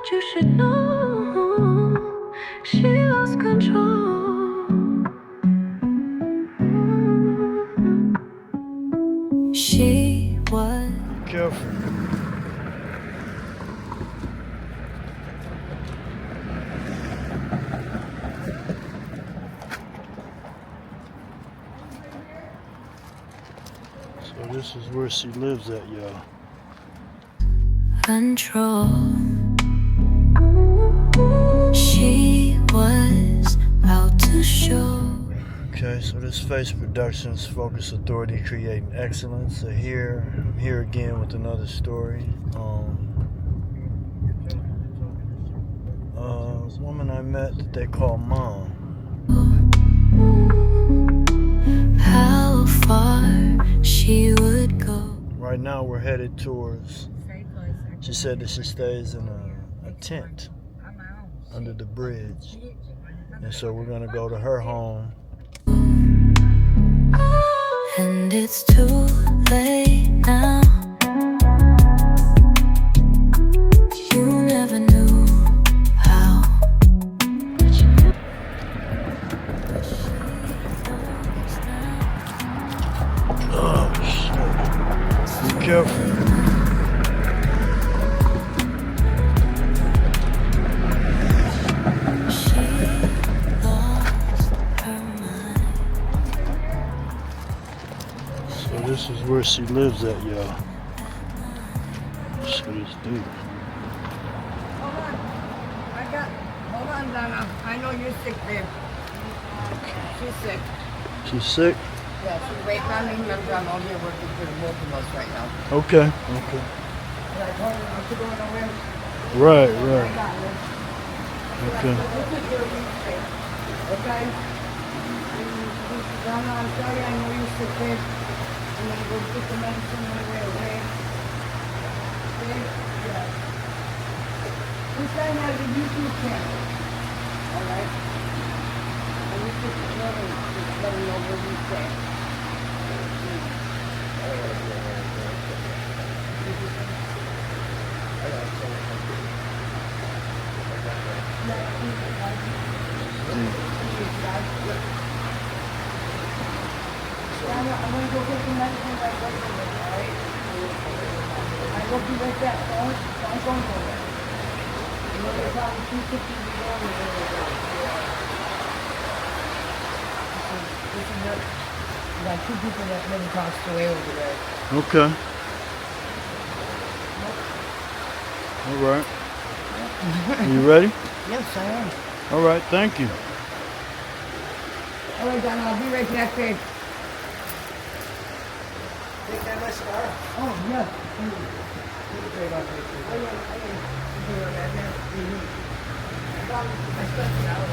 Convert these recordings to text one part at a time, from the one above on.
But you should know she lost control. She was careful. So this is where she lives at, y'all. Control. She was out to show. Okay, so this F.A.C.E Productions Focus Authority Creating Excellence. So I'm here again with another story. A woman I met that they call Mom. How far she would go. Right now we're headed towards, she said that she stays in a tent under the bridge. And so we're gonna go to her home. And it's too late now. You never knew how. Oh shit. Be careful. This is where she lives at, y'all. So this dude. Hold on, Donna. I know you're sick, babe. Okay. She's sick. She's sick? Yeah, she's waiting on me. Remember, I'm out here working for the both of us right now. Okay, okay. And I told her not to go nowhere. Right, I right. got her. Okay. This is your mistake. Okay? Donna, I'm sorry. I know you're sick, babe. I'm gonna go get the medicine on the way away. Okay? Yeah. This guy has a YouTube channel. Alright? And you just tell him, just let him know what he's saying. I'm gonna go get the medicine right away, alright? I hope you like that. Don't go nowhere. You know, there's probably 250 before me. This is what, we got two people that live across the way over there. Okay. All right. You ready? Yes, I am. All right, thank you. All right, Donna, I'll be right back, babe. Take that mascara. Oh, yeah. Thank you. Oh, yeah, I am. You doing that now? I spent an hour.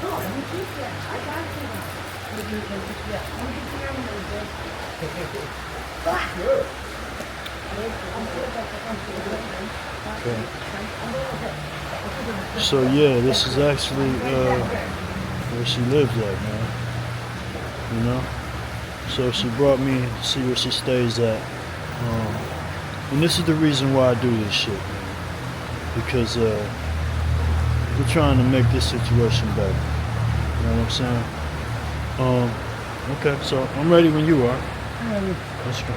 Oh, let me keep that. I got you. Let me get the camera. Okay. So yeah, this is actually where she lives at, man. You know? So she brought me to see where she stays at. And this is the reason why I do this shit, man. Because we're trying to make this situation better. You know what I'm saying? Okay, so I'm ready when you are. Let's go.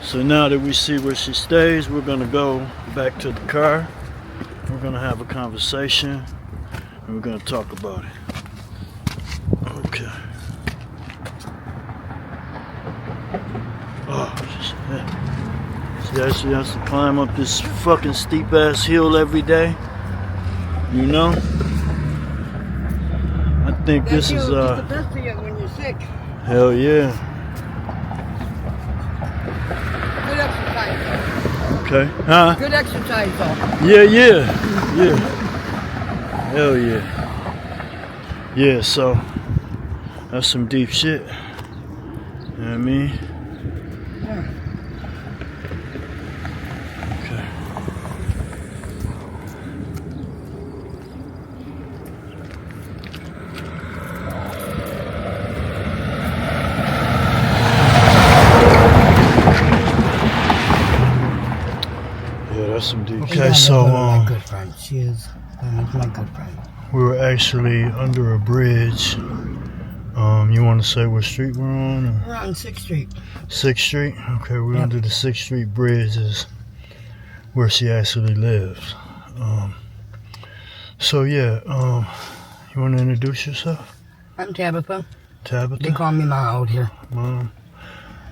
So now that we see where she stays, we're gonna go back to the car. We're gonna have a conversation and we're gonna talk about it. Okay. Oh shit. See how she has to climb up this fucking steep ass hill every day? You know? I think this is the best of you when you're sick. hell yeah. Good exercise. Okay. Huh? Good exercise, though. Yeah, yeah. Yeah. Hell yeah. Yeah, so that's some deep shit. You know what I mean? Yeah. Okay. Yeah, that's some deep. She's Okay, not so one of my good friend. She is my good friend. we were actually under a bridge. You want to say what street we're on? Or? We're on 6th Street. 6th Street? Okay, we're Yep. under the 6th Street Bridge is where she actually lives. So yeah, you want to introduce yourself? I'm Tabitha. Tabitha? They call me Ma out here. Mom.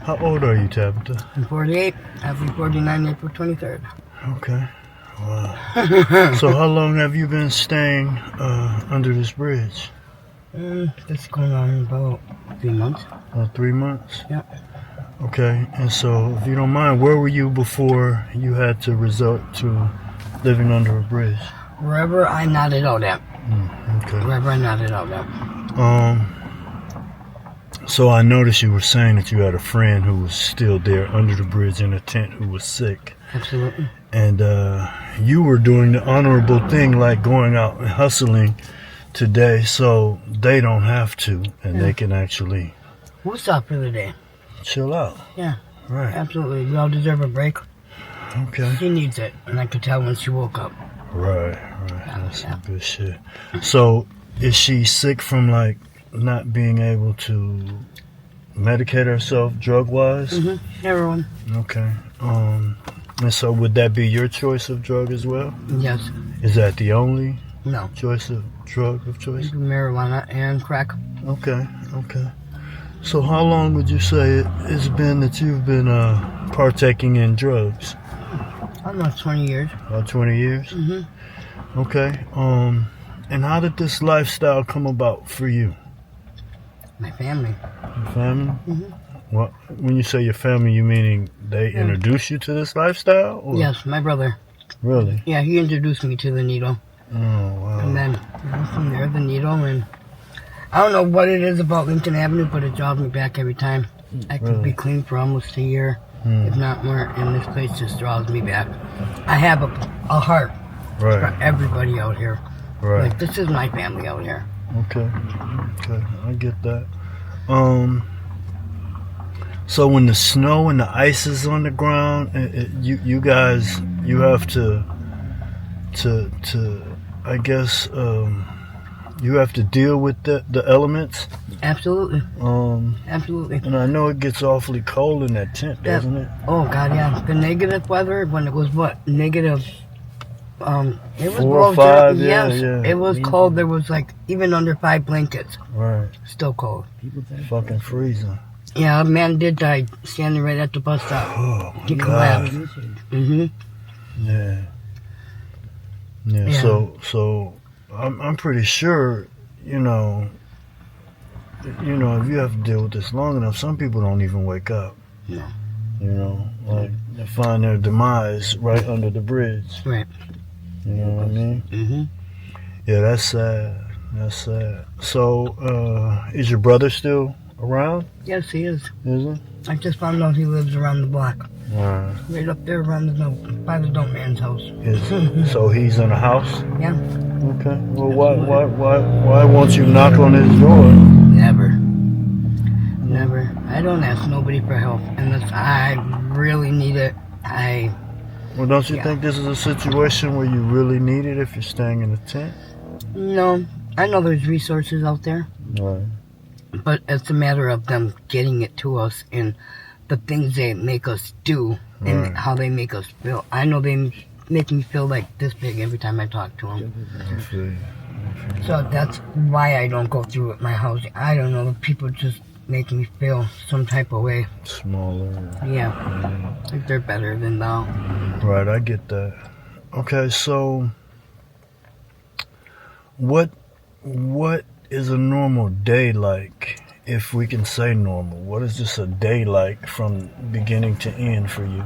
How old are you, Tabitha? I'm 48. I'll be 49 April 23rd. Okay. Wow. So how long have you been staying under this bridge? This is going on about 3 months. 3 months? Yep. Okay, and so if you don't mind, where were you before you had to resort to living under a bridge? Wherever I nodded out at. Okay. Wherever I nodded out at. So I noticed you were saying that you had a friend who was still there under the bridge in a tent who was sick. Absolutely. And you were doing the honorable thing like going out and hustling today so they don't have to and they can actually We'll stop for the day. chill out. Yeah. Right. Absolutely. We all deserve a break. Okay. She needs it. And I could tell when she woke up. Right. That's some good shit. So is she sick from like not being able to medicate herself drug-wise? Heroin. Okay. And so would that be your choice of drug as well? Yes. Is that the only No. choice of drug of choice? Marijuana and crack. Okay. So how long would you say it's been that you've been partaking in drugs? Almost 20 years. About 20 years? Okay. And how did this lifestyle come about for you? My family. Your family? What? When you say your family, you meaning they introduced you to this lifestyle? Or? Yes, my brother. Really? Yeah, he introduced me to the needle. Oh, wow. And then from there, the needle. And I don't know what it is about Lincoln Avenue, but it draws me back every time. I could be clean for almost a year, if not more, and this place just draws me back. I have a heart for everybody out here. Right. Like, this is my family out here. Okay, I get that. So when the snow and the ice is on the ground, you guys, you have to I guess, you have to deal with the elements. Absolutely. Absolutely. And I know it gets awfully cold in that tent, doesn't it? Oh God, yeah. The negative weather when it was what negative. It was 4 or below 5. zero. Yes, Yeah. it was cold. There was like even under 5 blankets. Right. Still cold. Fucking freezing. Yeah, a man did die standing right at the bus stop. Oh my He God. collapsed. Yeah. So I'm pretty sure, you know, if you have to deal with this long enough, some people don't even wake up. No. You know, like they find their demise right under the bridge. Right. You know what I mean? Yeah, that's sad. So, is your brother still around? Yes, he is. Is he? I just found out he lives around the block. Alright. Right up there around by the dope man's house. So he's in a house? Yeah. Okay. Well, why won't you knock on his door? Never. I don't ask nobody for help unless I really need it. Well, don't you think this is a situation where you really need it if you're staying in a tent? No. I know there's resources out there. Right. But it's a matter of them getting it to us and the things they make us do and how they make us feel. I know they make me feel like this big every time I talk to them. I see. So that's why I don't go through with my housing. I don't know. The people just make me feel some type of way. Smaller. Yeah. Like they're better than thou. Right, I get that. Okay, so what is a normal day like, if we can say normal? What is just a day like from beginning to end for you?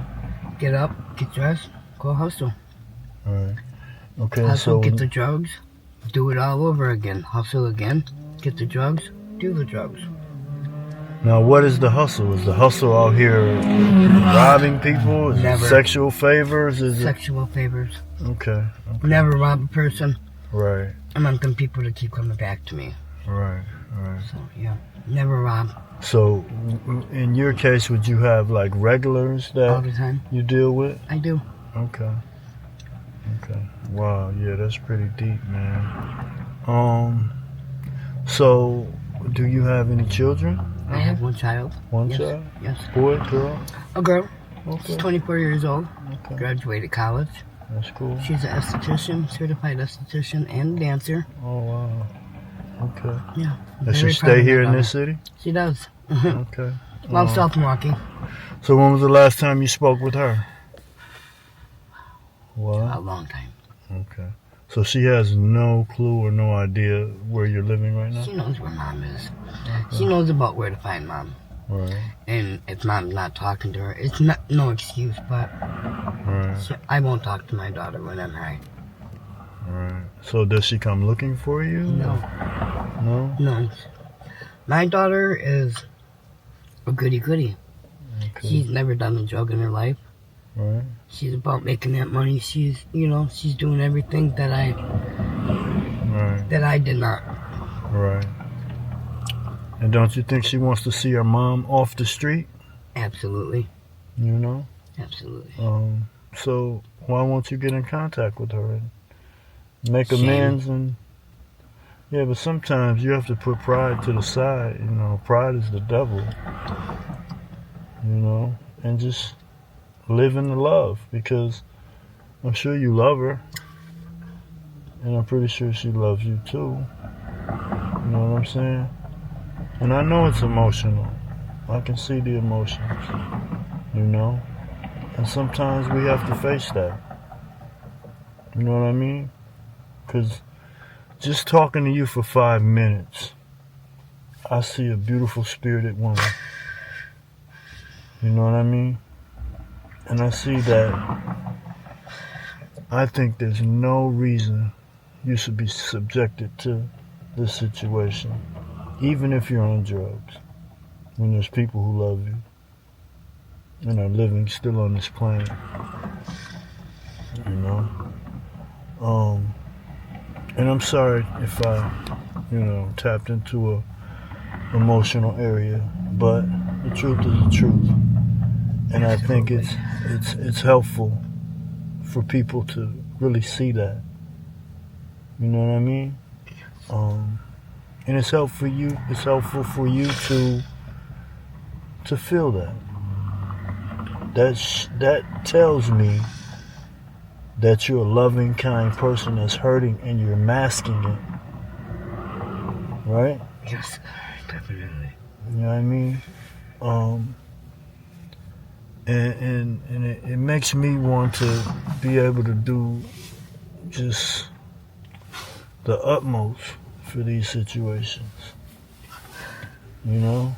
Get up, get dressed, go hustle. All right. Okay, Hustle, so get the drugs, do it all over again. Hustle again, get the drugs, do the drugs. now what is the hustle? Is the hustle out here robbing people? Is Never. it sexual favors? Is Sexual favors. it okay? Never rob a person. Right, I want them people to keep coming back to me. right. So, yeah. Never rob So in your case, would you have like regulars all that the time. you deal with? I do. Okay. Okay. Wow. Yeah, that's pretty deep, man. So, do you have any children? I have one child. One Yes. child? Yes. Boy, girl? A girl. Okay. She's 24 years old. Okay. Graduated college. That's cool. She's an esthetician, certified esthetician, and dancer. Oh, wow. Okay. Yeah. Does she very proud stay of here my in this daughter. city? She does. Okay. Love South Milwaukee. So when was the last time you spoke with her? A Wow. long time. Okay. So she has no clue or no idea where you're living right now? She knows where mom is. She knows about where to find mom. Right. And if mom's not talking to her, it's not no excuse, but Right. I won't talk to my daughter when I'm high. Right. So does she come looking for you? No. No? No. My daughter is a goody-goody. Okay. She's never done a drug in her life. Right. She's about making that money. She's doing everything that Right. I did not. Right. And don't you think she wants to see her mom off the street? Absolutely. You know? Absolutely. So why won't you get in contact with her and make Shame. amends? And yeah, but sometimes you have to put pride to the side. You know, pride is the devil. You know, and just live in the love, because I'm sure you love her, and I'm pretty sure she loves you too. You know what I'm saying? And I know it's emotional. I can see the emotions, you know? And sometimes we have to face that. You know what I mean? Because just talking to you for 5 minutes, I see a beautiful spirited woman. You know what I mean? And I see that I think there's no reason you should be subjected to this situation, even if you're on drugs, when there's people who love you and are living still on this planet. You know? And I'm sorry if I, tapped into a emotional area, but the truth is the truth. And I think it's helpful for people to really see that. You know what I mean? And it's helpful for you to feel that. That tells me that you're a loving, kind person that's hurting and you're masking it. Right? Yes, definitely. You know what I mean? And it makes me want to be able to do just the utmost for these situations. You know?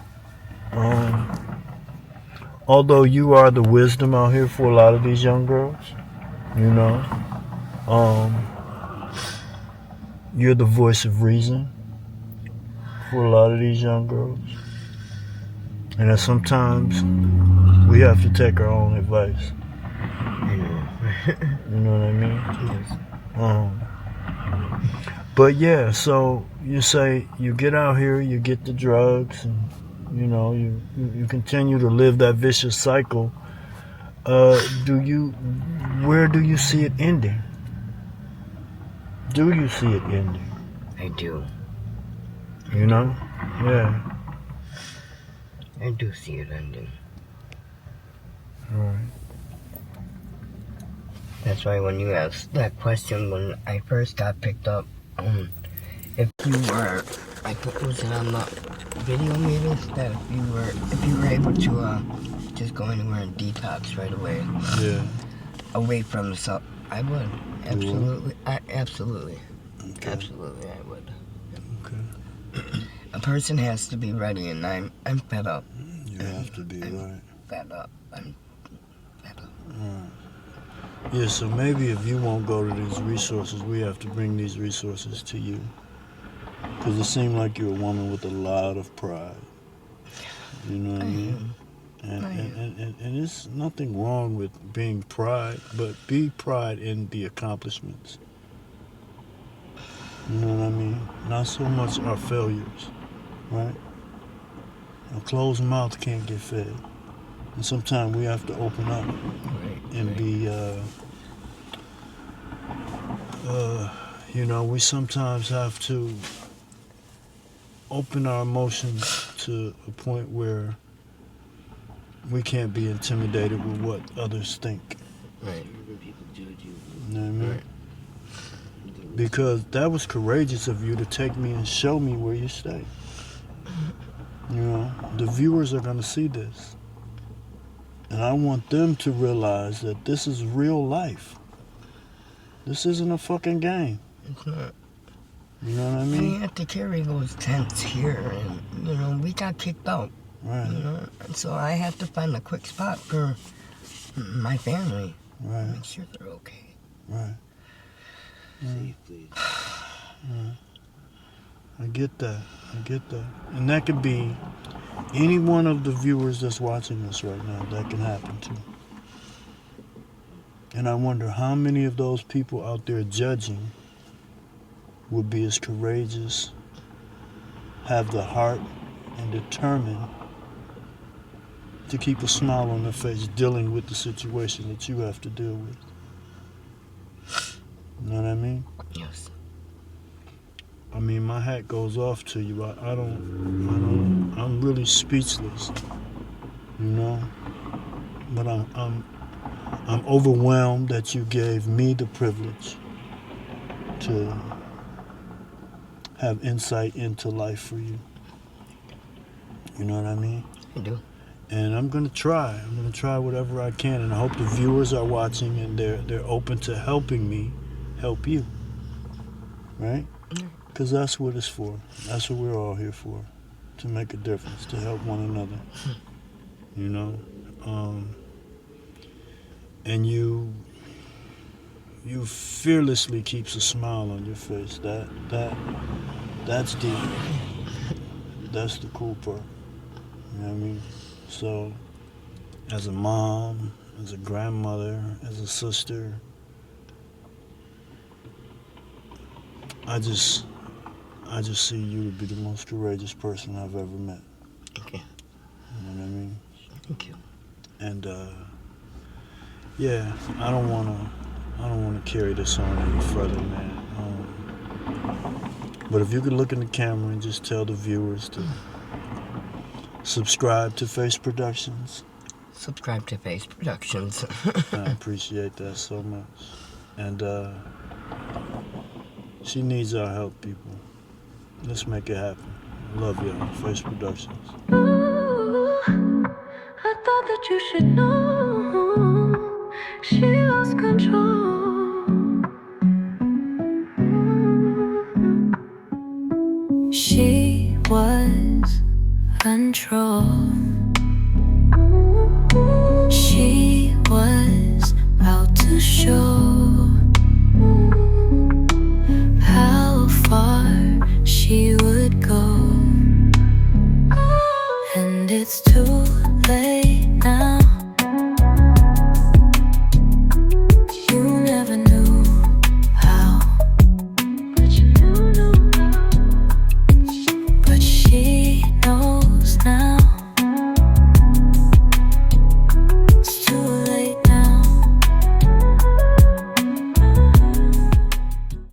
Although you are the wisdom out here for a lot of these young girls, you know? You're the voice of reason for a lot of these young girls. And that sometimes we have to take our own advice. I know. You know what I mean? Yes. But yeah, so you say you get out here, you get the drugs, and you continue to live that vicious cycle. Where do you see it ending? Do you see it ending? I do. You know? Yeah. I do see it ending. Right. That's why when you asked that question when I first got picked up, if you were, I think was it on the video maybe, that if you were able to just go anywhere and detox right away, Yeah. away from the stuff, I would. Absolutely. Okay. Absolutely, I would. Okay. A person has to be ready, and I'm fed up. You have to be, right. Fed up. I'm fed up. Right. Yeah, so maybe if you won't go to these resources, we have to bring these resources to you. Because it seems like you're a woman with a lot of pride. You know what I mean? And there's nothing wrong with being pride, but be pride in the accomplishments. You know what I mean? Not so much our failures, right? A closed mouth can't get fed. And sometimes we have to open up and be You know, we sometimes have to open our emotions to a point where we can't be intimidated with what others think. Right. When people judge you. You know what I mean? Right. Because that was courageous of you to take me and show me where you stay. You know, the viewers are going to see this. And I want them to realize that this is real life. This isn't a fucking game. It's not. You know what I I mean? have to carry those tents here, and, you know, we got kicked out. Right. You know, and so I have to find a quick spot for my family. Right. Make sure they're okay. Right. Safe, please. Right. I get that. And that could be any one of the viewers that's watching us right now. That can happen to. And I wonder how many of those people out there judging would be as courageous, have the heart, and determined to keep a smile on their face dealing with the situation that you have to deal with. You know what I mean? Yes. I mean, my hat goes off to you. I'm really speechless, you know? But I'm overwhelmed that you gave me the privilege to have insight into life for you. You know what I mean? I do. And I'm gonna try. I'm gonna try whatever I can, and I hope the viewers are watching and they're open to helping me help you. Right? Because that's what it's for. That's what we're all here for. To make a difference, to help one another. You know? And you fearlessly keeps a smile on your face. That's deep. That's the cool part. You know what I mean? So, as a mom, as a grandmother, as a sister, I just see you to be the most courageous person I've ever met. Thank you. You know what I mean? Thank you. And yeah, I don't wanna carry this on any further, man. But if you could look in the camera and just tell the viewers to subscribe to F.A.C.E Productions. Subscribe to F.A.C.E Productions. I appreciate that so much. And she needs our help, people. Let's make it happen. I love y'all. F.A.C.E Productions. Ooh, I thought that you should know she lost control. She was control. She was out to show